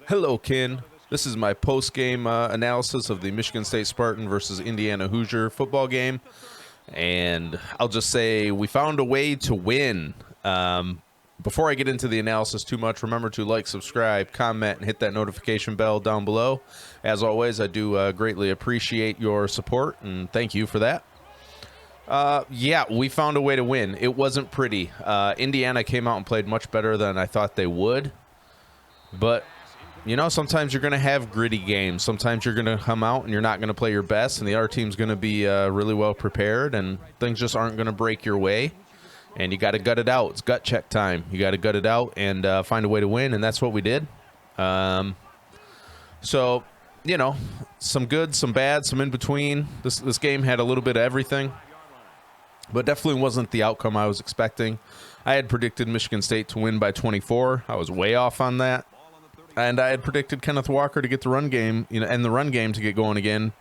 Hello, Ken. This is my post-game analysis of the Michigan State Spartan versus Indiana Hoosier football game. And I'll just say we found a way to win. Before I get into the analysis too much, remember to like, subscribe, comment, and hit that notification bell down below. As always, I do greatly appreciate your support, and thank you for that. Yeah, we found a way to win. It wasn't pretty. Indiana came out and played much better than I thought they would. But, you know, sometimes you're going to have gritty games. Sometimes you're going to come out and you're not going to play your best, and the other team's going to be really well prepared, and things just aren't going to break your way. And you got to gut it out. It's gut check time. You got to gut it out and find a way to win, and that's what we did. So, you know, some good, some bad, some in between. This game had a little bit of everything, but definitely wasn't the outcome I was expecting. I had predicted Michigan State to win by 24. I was way off on that. And I had predicted Kenneth Walker to get the run game, and the run game to get going again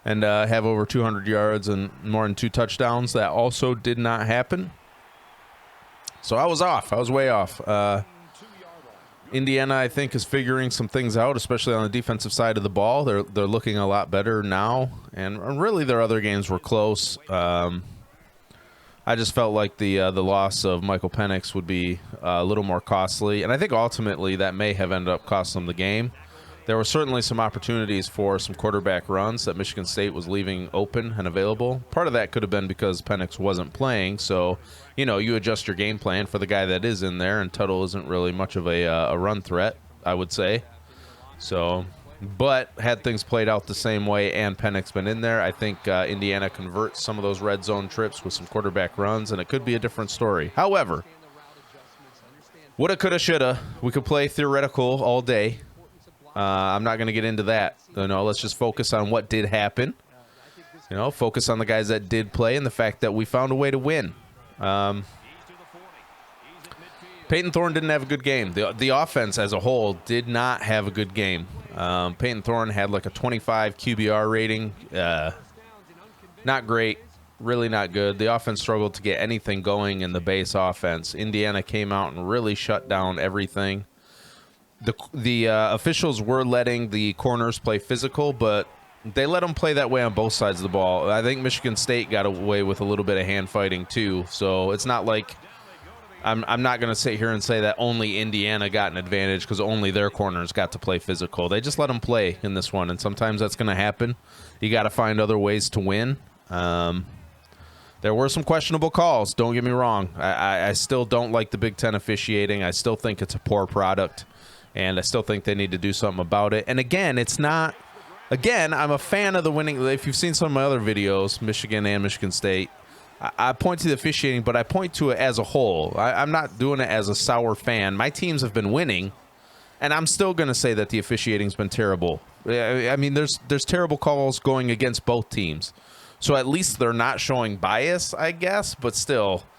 and have over 200 yards and more than 2 touchdowns. That also did not happen. So I was off. I was way off. Indiana, I think, is figuring some things out, especially on the defensive side of the ball. They're looking a lot better now, and really their other games were close. I just felt like the loss of Michael Penix would be a little more costly, and I think ultimately that may have ended up costing them the game. There were certainly some opportunities for some quarterback runs that Michigan State was leaving open and available. Part of that could have been because Penix wasn't playing, so you know, you adjust your game plan for the guy that is in there, and Tuttle isn't really much of a run threat, I would say. So, but had things played out the same way and Penix been in there, I think Indiana converts some of those red zone trips with some quarterback runs, and it could be a different story. However, woulda, coulda, shoulda. We could play theoretical all day. I'm not going to get into that. No, let's just focus on what did happen. You know, focus on the guys that did play and the fact that we found a way to win. Peyton Thorne didn't have a good game. The offense as a whole did not have a good game. Peyton Thorne had like a 25 QBR rating. Not great. Really not good. The offense struggled to get anything going in the base offense. Indiana came out and really shut down everything. The officials were letting the corners play physical, but they let them play that way on both sides of the ball. I think Michigan State got away with a little bit of hand fighting too, so it's not like I'm not going to sit here and say that only Indiana got an advantage because only their corners got to play physical. They just let them play in this one, and sometimes that's going to happen. You got to find other ways to win. There were some questionable calls, don't get me wrong. I still don't like the Big Ten officiating. I still think it's a poor product, and I still think they need to do something about it. And again, it's not – again, I'm a fan of the winning – if you've seen some of my other videos, Michigan and Michigan State, I point to the officiating, but I point to it as a whole. I'm not doing it as a sour fan. My teams have been winning, and I'm still going to say that the officiating's been terrible. I mean, there's terrible calls going against both teams. So at least they're not showing bias, I guess, but still –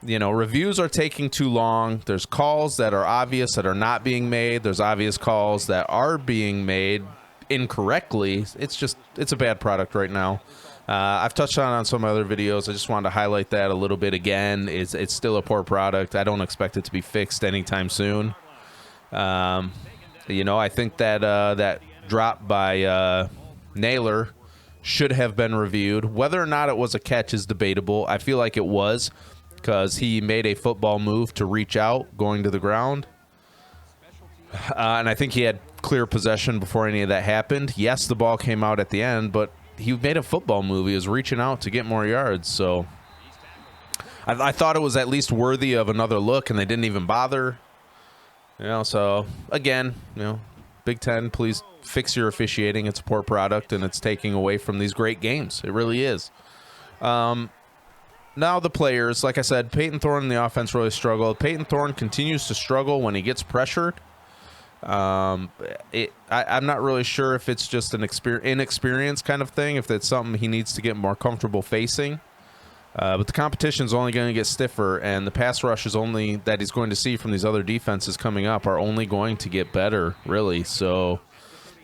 you know, reviews are taking too long. There's calls that are obvious that are not being made. There's obvious calls that are being made incorrectly. It's a bad product right now. I've touched on some other videos. I just wanted to highlight that a little bit again. It's still a poor product. I don't expect it to be fixed anytime soon. You know, I think that that drop by Naylor should have been reviewed. Whether or not it was a catch is debatable. I feel like it was, because he made a football move to reach out going to the ground. And I think he had clear possession before any of that happened. Yes, the ball came out at the end, but he made a football move. He was reaching out to get more yards. So I thought it was at least worthy of another look, and they didn't even bother. You know, so again, you know, Big Ten, please fix your officiating. It's a poor product, and it's taking away from these great games. It really is. Now the players, like I said, Peyton Thorne in the offense really struggled. Peyton Thorne continues to struggle when he gets pressured. I'm not really sure if it's just an inexperience kind of thing, if that's something he needs to get more comfortable facing. But the competition is only going to get stiffer, and the pass rushes only that he's going to see from these other defenses coming up are only going to get better, really. So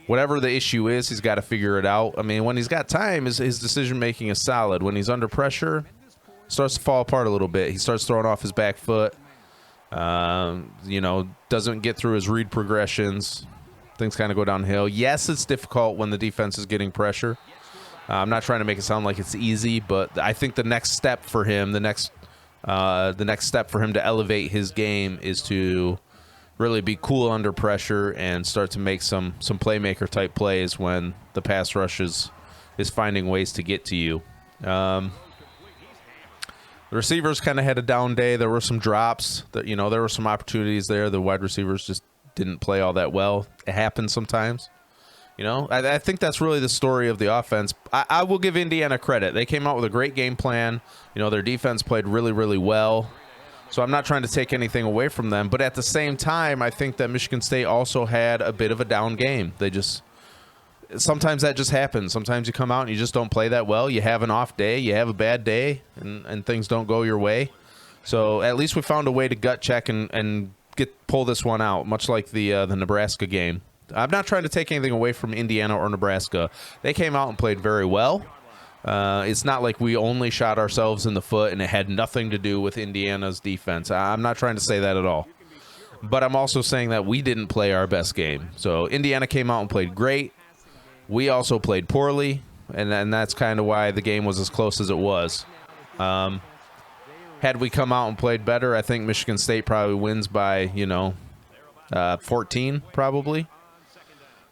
whatever the issue is, he's got to figure it out. I mean, when he's got time, his decision-making is solid. When he's under pressure, starts to fall apart a little bit. He starts throwing off his back foot. You know, doesn't get through his read progressions. things kind of go downhill. Yes, it's difficult when the defense is getting pressure. I'm not trying to make it sound like it's easy, but I think the next step for him, the next step for him to elevate his game is to really be cool under pressure and start to make some playmaker type plays when the pass rush is finding ways to get to you. The receivers kind of had a down day. There were some drops. There were some opportunities there. The wide receivers just didn't play all that well. It happens sometimes. I think that's really the story of the offense. I will give Indiana credit. They came out with a great game plan. Their defense played really, really well. So I'm not trying to take anything away from them. But at the same time, I think that Michigan State also had a bit of a down game. Sometimes that just happens. Sometimes you come out and you just don't play that well. You have an off day. You have a bad day, and things don't go your way. So at least we found a way to gut check and pull this one out, much like the Nebraska game. I'm not trying to take anything away from Indiana or Nebraska. They came out and played very well. It's not like we only shot ourselves in the foot and it had nothing to do with Indiana's defense. I'm not trying to say that at all. But I'm also saying that we didn't play our best game. So Indiana came out and played great. We also played poorly, and that's kind of why the game was as close as it was. Had we come out and played better, I think Michigan State probably wins by, 14 probably.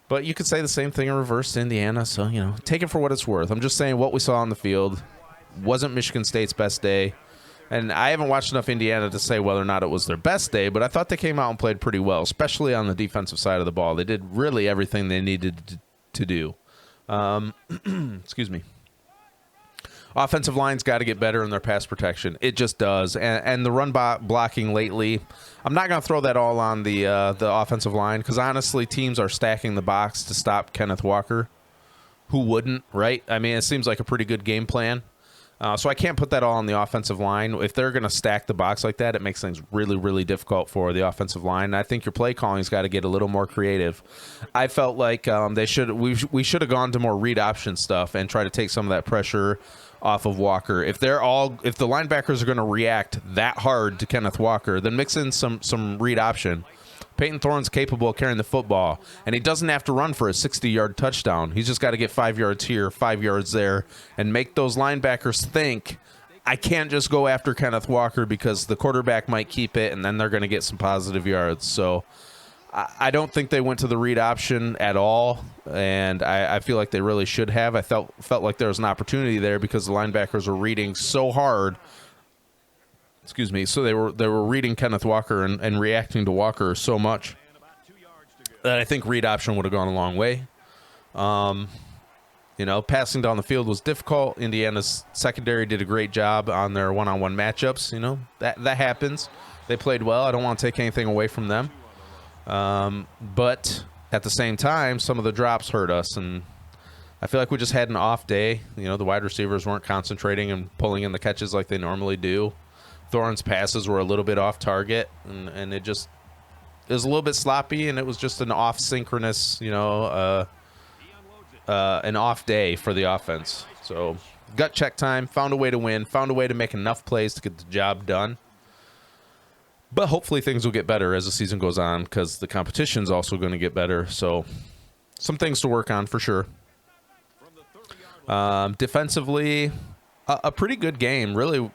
But you could say the same thing in reverse to Indiana, so, take it for what it's worth. I'm just saying what we saw on the field wasn't Michigan State's best day. And I haven't watched enough Indiana to say whether or not it was their best day, but I thought they came out and played pretty well, especially on the defensive side of the ball. They did really everything they needed to do. Excuse me. Offensive line's got to get better in their pass protection. It just does. And the run blocking lately, I'm not going to throw that all on the offensive line because, honestly, teams are stacking the box to stop Kenneth Walker. Who wouldn't, right? I mean, it seems like a pretty good game plan. So I can't put that all on the offensive line. If they're going to stack the box like that, it makes things really, really difficult for the offensive line. And I think your play calling's got to get a little more creative. I felt like we should have gone to more read option stuff and try to take some of that pressure off of Walker. If the linebackers are going to react that hard to Kenneth Walker, then mix in some read option. Peyton Thorne's capable of carrying the football, and he doesn't have to run for a 60-yard touchdown. He's just got to get 5 yards here, 5 yards there, and make those linebackers think, I can't just go after Kenneth Walker because the quarterback might keep it, and then they're going to get some positive yards. So I don't think they went to the read option at all, and I feel like they really should have. I felt like there was an opportunity there because the linebackers were reading so hard. Excuse me. So they were reading Kenneth Walker and reacting to Walker so much that I think read option would have gone a long way. Passing down the field was difficult. Indiana's secondary did a great job on their one-on-one matchups. That happens. They played well. I don't want to take anything away from them. But at the same time, some of the drops hurt us, and I feel like we just had an off day. The wide receivers weren't concentrating and pulling in the catches like they normally do. Thorne's passes were a little bit off target, and it was a little bit sloppy, and it was just an off synchronous, an off day for the offense. So gut check time, found a way to win, found a way to make enough plays to get the job done. But hopefully things will get better as the season goes on because the competition's also going to get better. So some things to work on for sure. Defensively, a pretty good game, really.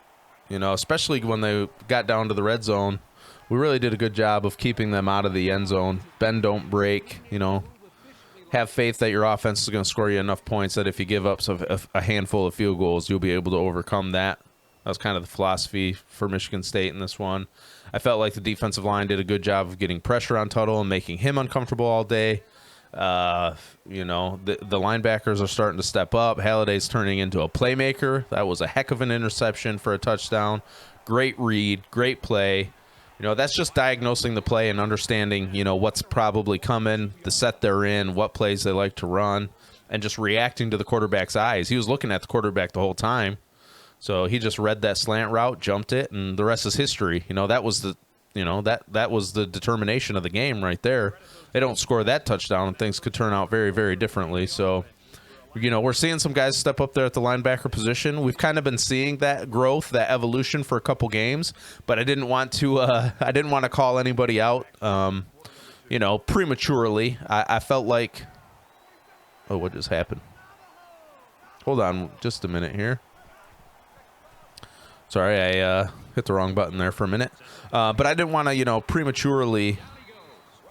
Especially when they got down to the red zone, we really did a good job of keeping them out of the end zone. Bend, don't break. Have faith that your offense is going to score you enough points that if you give up a handful of field goals, you'll be able to overcome that. That was kind of the philosophy for Michigan State in this one. I felt like the defensive line did a good job of getting pressure on Tuttle and making him uncomfortable all day. The linebackers are starting to step up. Halliday's turning into a playmaker. That was a heck of an interception for a touchdown. Great read, great play. That's just diagnosing the play and understanding, what's probably coming, the set they're in, what plays they like to run, and just reacting to the quarterback's eyes. He was looking at the quarterback the whole time. So he just read that slant route, jumped it, and the rest is history. That was that was the determination of the game right there. They don't score that touchdown, and things could turn out very, very differently. So, we're seeing some guys step up there at the linebacker position. We've kind of been seeing that growth, that evolution for a couple games, but I didn't want to call anybody out. you know, prematurely. I felt like, oh, what just happened? Hold on just a minute here. Sorry, I hit the wrong button there for a minute. But I didn't want to, you know, prematurely,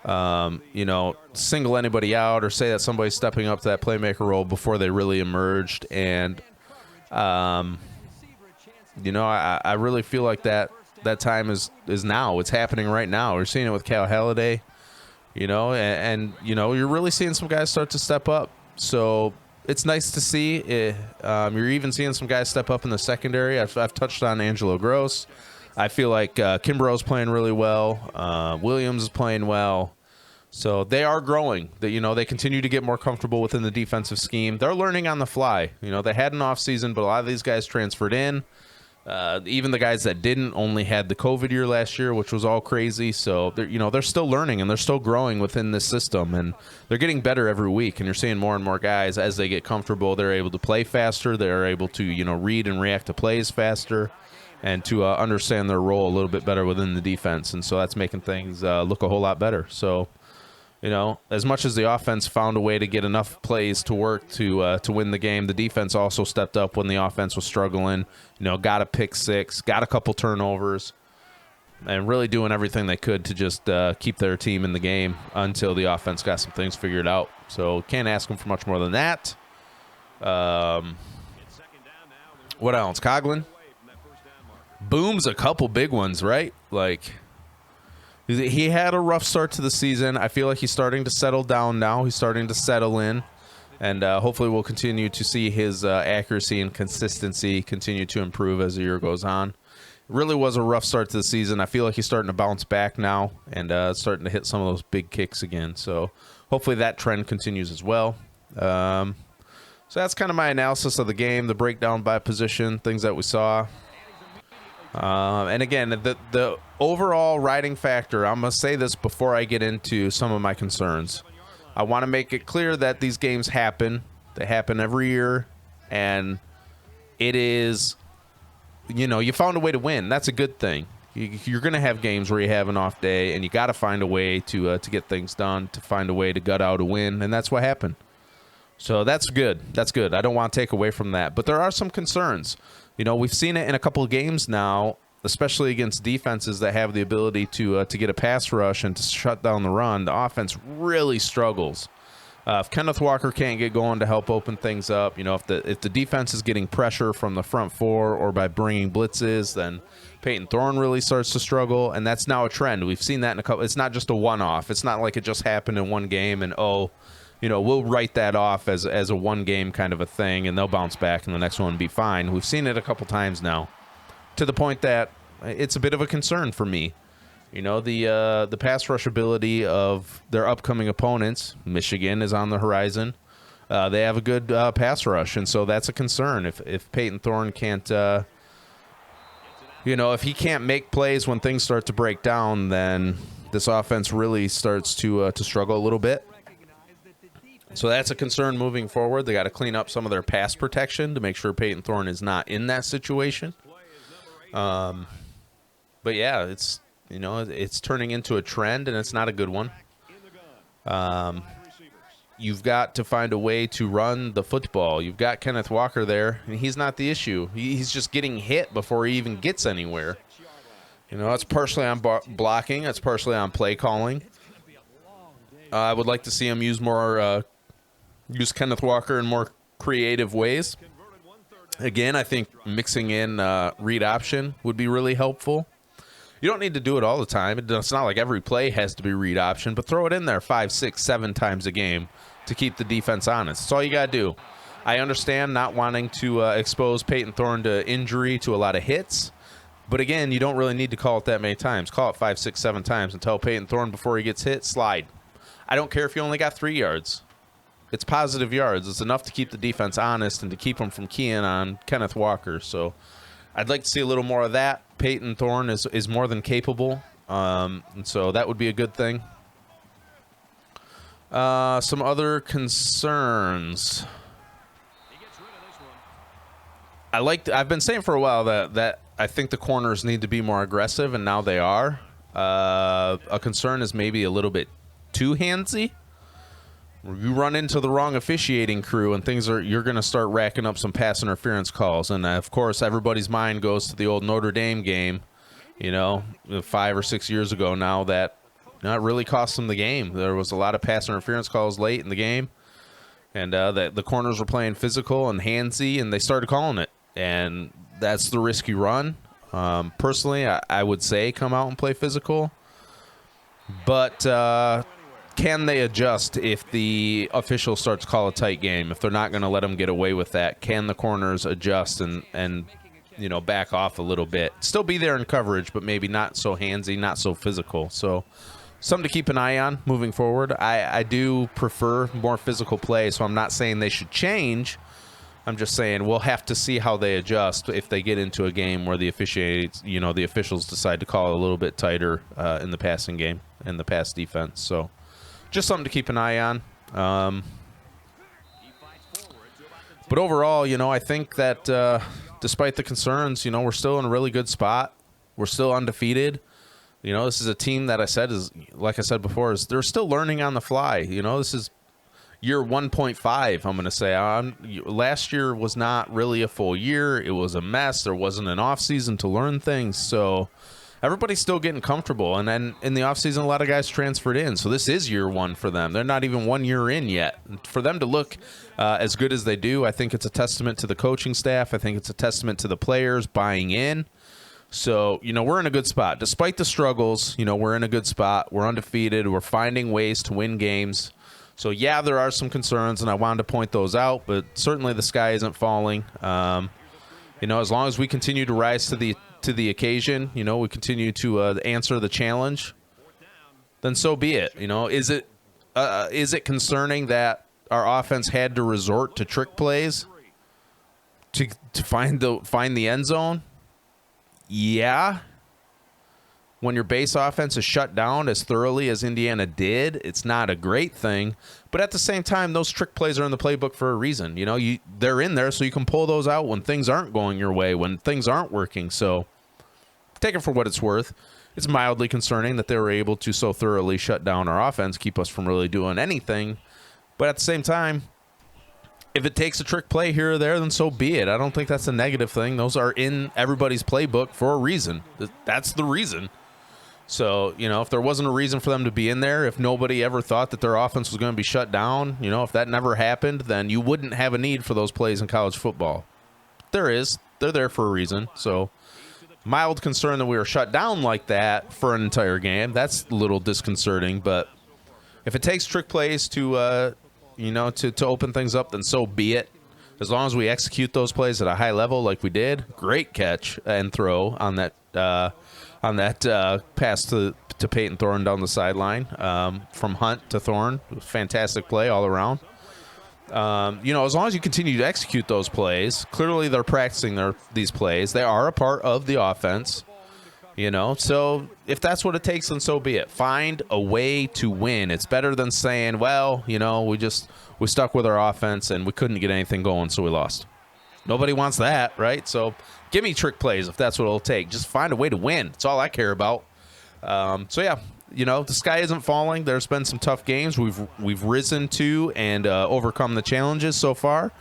you know, single anybody out or say that somebody's stepping up to that playmaker role before they really emerged. And, you know, I really feel like that time is now. It's happening right now. We're seeing it with Cal Halliday, you know, and you know, you're really seeing some guys start to step up. So it's nice to see. You're even seeing some guys step up in the secondary. I've touched on Angelo Gross. I feel like Kimbrough's playing really well. Williams is playing well. So they are growing. You know, they continue to get more comfortable within the defensive scheme. They're learning on the fly. You know, they had an offseason, but a lot of these guys transferred in. Even the guys that didn't only had the COVID year last year, which was all crazy. So they're still learning and they're still growing within this system, and they're getting better every week. And you're seeing more and more guys as they get comfortable. They're able to play faster. They're able to, you know, read and react to plays faster, and to understand their role a little bit better within the defense. And so that's making things look a whole lot better. So, you know, as much as the offense found a way to get enough plays to work to win the game, the defense also stepped up when the offense was struggling. You know, got a pick six, got a couple turnovers, and really doing everything they could to just keep their team in the game until the offense got some things figured out. So can't ask them for much more than that. What else? Coughlin booms a couple big ones, right? Like, he had a rough start to the season. I feel like he's starting to settle down now. He's starting to settle in. And hopefully we'll continue to see his accuracy and consistency continue to improve as the year goes on. It really was a rough start to the season. I feel like he's starting to bounce back now and starting to hit some of those big kicks again. So hopefully that trend continues as well. So that's kind of my analysis of the game, the breakdown by position, things that we saw. And again, the overall riding factor, I'm going to say this before I get into some of my concerns. I want to make it clear that these games happen. They happen every year. And it is, you know, you found a way to win. That's a good thing. You're going to have games where you have an off day, and you got to find a way to get things done, to find a way to gut out a win. And that's what happened. So that's good. That's good. I don't want to take away from that. But there are some concerns. You know, we've seen it in a couple of games now, especially against defenses that have the ability to get a pass rush and to shut down the run. The offense really struggles. If Kenneth Walker can't get going to help open things up, you know, if the defense is getting pressure from the front four or by bringing blitzes, then Peyton Thorne really starts to struggle, and that's now a trend. We've seen that in a couple. It's not just a one-off. It's not like it just happened in one game and, you know, we'll write that off as a one-game kind of a thing, and they'll bounce back, and the next one will be fine. We've seen it a couple times now, to the point that it's a bit of a concern for me. You know, the pass rush ability of their upcoming opponents, Michigan is on the horizon. They have a good pass rush, and so that's a concern. If Peyton Thorne can't, you know, if he can't make plays when things start to break down, then this offense really starts to struggle a little bit. So that's a concern moving forward. They got to clean up some of their pass protection to make sure Peyton Thorne is not in that situation. But yeah, it's, you know, it's turning into a trend, and it's not a good one. You've got to find a way to run the football. You've got Kenneth Walker there, and he's not the issue. He's just getting hit before he even gets anywhere. You know, that's partially on blocking. That's partially on play calling. I would like to see him use Kenneth Walker in more creative ways. Again, I think mixing in read option would be really helpful. You don't need to do it all the time. It's not like every play has to be read option, but throw it in there 5, 6, 7 times a game to keep the defense honest. That's all you got to do. I understand not wanting to expose Peyton Thorne to injury, to a lot of hits, but again, you don't really need to call it that many times. Call it 5, 6, 7 times and tell Peyton Thorne before he gets hit, slide. I don't care if you only got 3 yards. It's positive yards. It's enough to keep the defense honest and to keep them from keying on Kenneth Walker. So I'd like to see a little more of that. Peyton Thorne is more than capable, and so that would be a good thing. Some other concerns. I've been saying for a while that I think the corners need to be more aggressive, and now they are. A concern is maybe a little bit too handsy, you run into the wrong officiating crew, and you're going to start racking up some pass interference calls. And of course, everybody's mind goes to the old Notre Dame game, 5 or 6 years ago now, that really cost them the game. There was a lot of pass interference calls late in the game, and the corners were playing physical and handsy, and they started calling it. And that's the risk you run. Personally, I would say come out and play physical, but can they adjust if the official starts to call a tight game? If they're not going to let them get away with that, can the corners adjust and back off a little bit? Still be there in coverage, but maybe not so handsy, not so physical. So something to keep an eye on moving forward. I do prefer more physical play, so I'm not saying they should change. I'm just saying we'll have to see how they adjust if they get into a game where the officials decide to call a little bit tighter in the passing game and the pass defense. So just something to keep an eye on. But overall, I think that despite the concerns, we're still in a really good spot. We're still undefeated. This is a team that like I said before, they're still learning on the fly. This is year 1.5, I'm going to say. Last year was not really a full year. It was a mess. There wasn't an offseason to learn things. So everybody's still getting comfortable. And then in the offseason, a lot of guys transferred in. So this is year one for them. They're not even 1 year in yet. For them to look as good as they do, I think it's a testament to the coaching staff. I think it's a testament to the players buying in. So, we're in a good spot. Despite the struggles, we're in a good spot. We're undefeated. We're finding ways to win games. So, yeah, there are some concerns, and I wanted to point those out, but certainly the sky isn't falling. As long as we continue to rise to the occasion, we continue to answer the challenge, then so be it. Is it concerning that our offense had to resort to trick plays to find the end zone? Yeah. When your base offense is shut down as thoroughly as Indiana did, it's not a great thing. But at the same time, those trick plays are in the playbook for a reason. They're in there so you can pull those out when things aren't going your way, when things aren't working. So take it for what it's worth. It's mildly concerning that they were able to so thoroughly shut down our offense, keep us from really doing anything. But at the same time, if it takes a trick play here or there, then so be it. I don't think that's a negative thing. Those are in everybody's playbook for a reason. That's the reason. So, if there wasn't a reason for them to be in there, if nobody ever thought that their offense was going to be shut down, if that never happened, then you wouldn't have a need for those plays in college football. There is. They're there for a reason. So, mild concern that we were shut down like that for an entire game. That's a little disconcerting. But if it takes trick plays to open things up, then so be it. As long as we execute those plays at a high level like we did, great catch and throw on that pass to Peyton Thorne down the sideline from Hunt to Thorne. Fantastic play all around. As long as you continue to execute those plays, clearly they're practicing these plays. They are a part of the offense. So if that's what it takes, then so be it. Find a way to win. It's better than saying, well, we stuck with our offense and we couldn't get anything going, so we lost. Nobody wants that, right? So give me trick plays if that's what it'll take. Just find a way to win. That's all I care about. The sky isn't falling. There's been some tough games. We've risen to and overcome the challenges so far.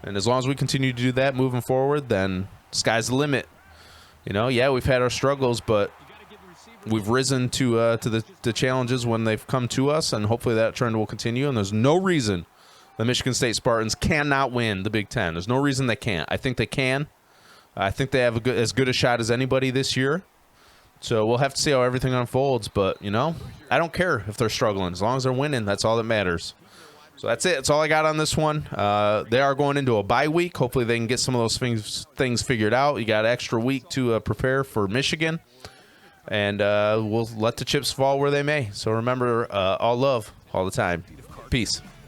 And as long as we continue to do that moving forward, then sky's the limit. We've had our struggles, but we've risen to the challenges when they've come to us, and hopefully that trend will continue. And there's no reason the Michigan State Spartans cannot win the Big Ten. There's no reason they can't. I think they can. I think they have as good a shot as anybody this year. So we'll have to see how everything unfolds. But, I don't care if they're struggling. As long as they're winning, that's all that matters. So that's it. That's all I got on this one. They are going into a bye week. Hopefully they can get some of those things figured out. You got an extra week to prepare for Michigan. And we'll let the chips fall where they may. So remember, all love all the time. Peace.